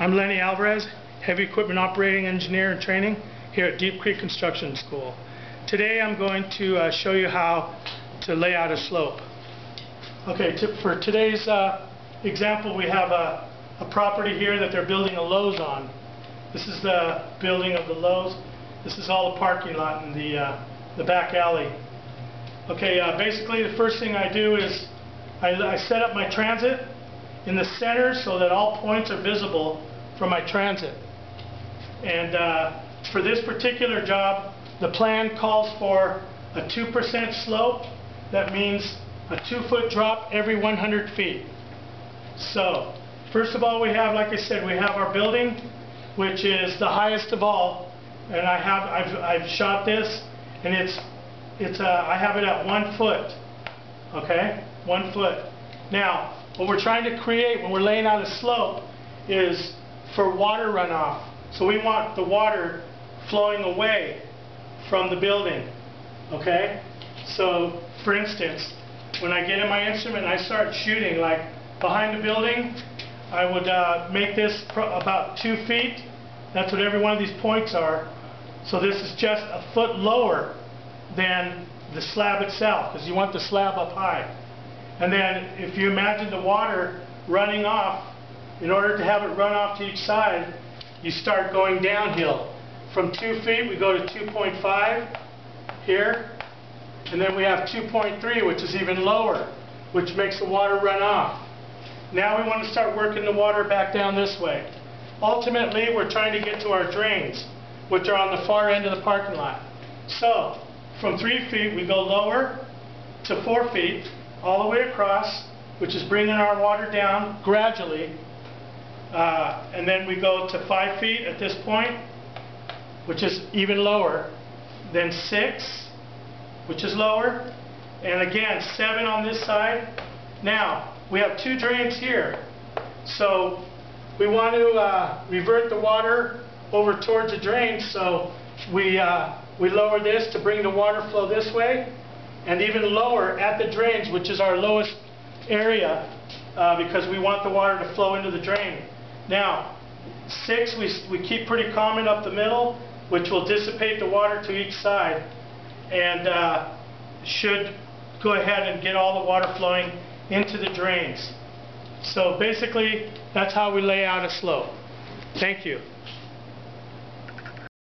I'm Lenny Alvarez, Heavy Equipment Operating Engineer in Training here at Deep Creek Construction School. Today I'm going to show you how to lay out a slope. Okay, for today's example, we have a property here that they're building a Lowe's on. This is the building of the Lowe's. This is all the parking lot in the back alley. Okay, basically the first thing I do is I set up my transit in the center so that all points are visible from my transit. And for this particular job, the plan calls for a 2% slope. That means a 2-foot drop every 100 feet. So, first of all, we have, like I said, we have our building, which is the highest of all. And I've shot this, and I have it at 1 foot. Okay, 1 foot. Now, what we're trying to create when we're laying out a slope is for water runoff. So we want the water flowing away from the building. Okay? So, for instance, when I get in my instrument and I start shooting, like behind the building, I would make this about 2 feet. That's what every one of these points are. So this is just a foot lower than the slab itself, because you want the slab up high. And then if you imagine the water running off, in order to have it run off to each side, you start going downhill. From 2 feet we go to 2.5 here, and then we have 2.3, which is even lower, which makes the water run off. Now we want to start working the water back down this way. Ultimately, we're trying to get to our drains, which are on the far end of the parking lot. So, from 3 feet we go lower to 4 feet, all the way across, which is bringing our water down gradually. And then we go to 5 feet at this point, which is even lower. Then 6, which is lower. And again, 7 on this side. Now, we have 2 drains here. So, we want to revert the water over towards the drain. So, we lower this to bring the water flow this way. And even lower at the drains, which is our lowest area, because we want the water to flow into the drain. Now, 6, we keep pretty common up the middle, which will dissipate the water to each side, and should go ahead and get all the water flowing into the drains. So basically, that's how we lay out a slope. Thank you.